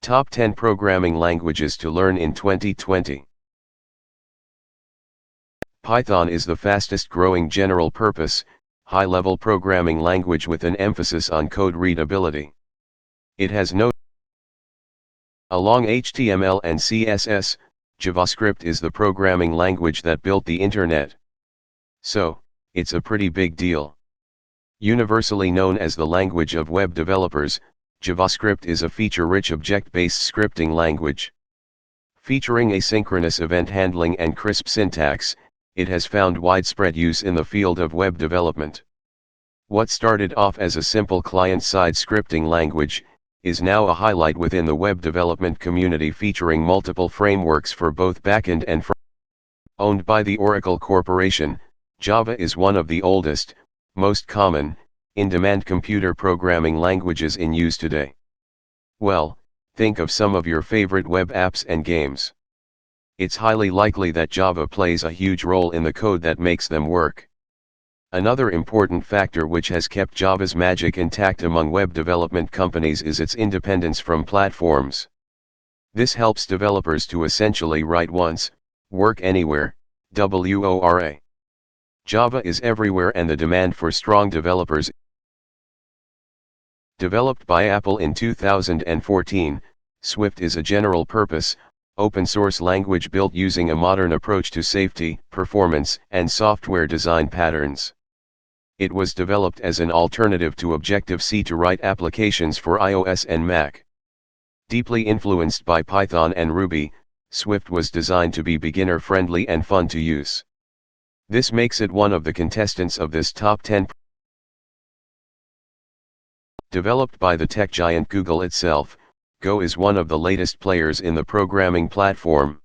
Top 10 Programming Languages to Learn in 2020. Python is the fastest growing general-purpose, high-level programming language with an emphasis on code readability. It has no along HTML and CSS, JavaScript is the programming language that built the internet. So, it's a pretty big deal. Universally known as the language of web developers, JavaScript is a feature-rich object-based scripting language. Featuring asynchronous event handling and crisp syntax, it has found widespread use in the field of web development. What started off as a simple client-side scripting language, is now a highlight within the web development community, featuring multiple frameworks for both backend and front. Owned by the Oracle Corporation, Java is one of the oldest, most common, in-demand computer programming languages in use today. Well, think of some of your favorite web apps and games. It's highly likely that Java plays a huge role in the code that makes them work. Another important factor which has kept Java's magic intact among web development companies is its independence from platforms. This helps developers to essentially write once, work anywhere, WORA. Java is everywhere, and the demand for strong developers. Developed by Apple in 2014, Swift is a general-purpose, open-source language built using a modern approach to safety, performance, and software design patterns. It was developed as an alternative to Objective-C to write applications for iOS and Mac. Deeply influenced by Python and Ruby, Swift was designed to be beginner-friendly and fun to use. This makes it one of the contestants of this top 10. Developed by the tech giant Google itself, Go is one of the latest players in the programming platform.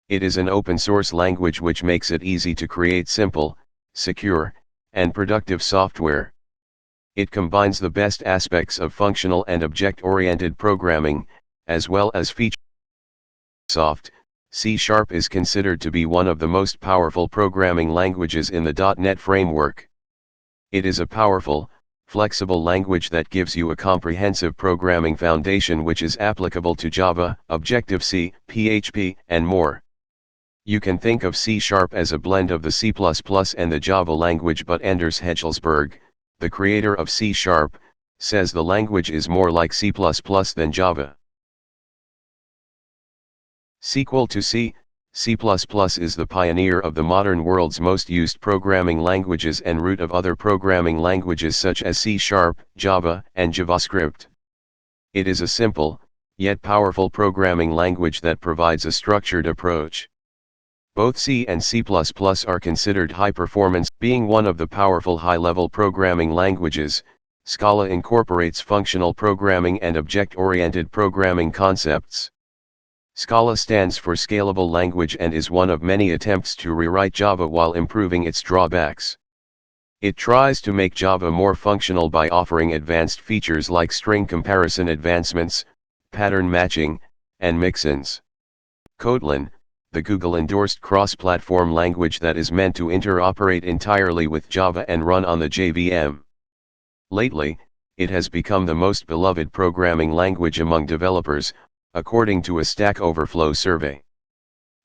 It is an open-source language which makes it easy to create simple, secure, and productive software. It combines the best aspects of functional and object-oriented programming, as well as feature. C# is considered to be one of the most powerful programming languages in the .NET framework. It is a powerful, flexible language that gives you a comprehensive programming foundation which is applicable to Java, Objective-C, PHP, and more. You can think of C# as a blend of the C++ and the Java language, but Anders Hejlsberg, the creator of C#, says the language is more like C++ than Java. Sequel to C, C++ is the pioneer of the modern world's most used programming languages and root of other programming languages such as C#, Java, and JavaScript. It is a simple, yet powerful programming language that provides a structured approach. Both C and C++ are considered high-performance. Being one of the powerful high-level programming languages, Scala incorporates functional programming and object-oriented programming concepts. Scala stands for Scalable Language and is one of many attempts to rewrite Java while improving its drawbacks. It tries to make Java more functional by offering advanced features like string comparison advancements, pattern matching, and mixins. Kotlin, the Google-endorsed cross-platform language that is meant to interoperate entirely with Java and run on the JVM. Lately, it has become the most beloved programming language among developers, according to a Stack Overflow survey.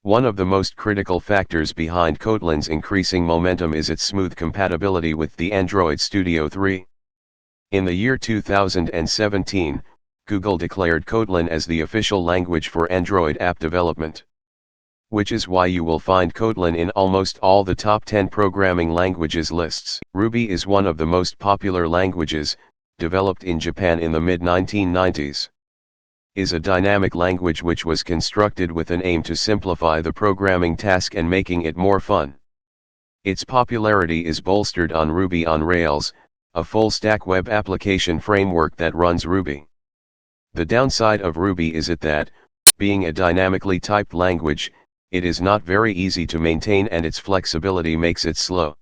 One of the most critical factors behind Kotlin's increasing momentum is its smooth compatibility with the Android Studio 3. In the year 2017, Google declared Kotlin as the official language for Android app development. Which is why you will find Kotlin in almost all the top 10 programming languages lists. Ruby is one of the most popular languages, developed in Japan in the mid-1990s. Is a dynamic language which was constructed with an aim to simplify the programming task and making it more fun. Its popularity is bolstered on Ruby on Rails, a full-stack web application framework that runs Ruby. The downside of Ruby is that, being a dynamically typed language, it is not very easy to maintain and its flexibility makes it slow.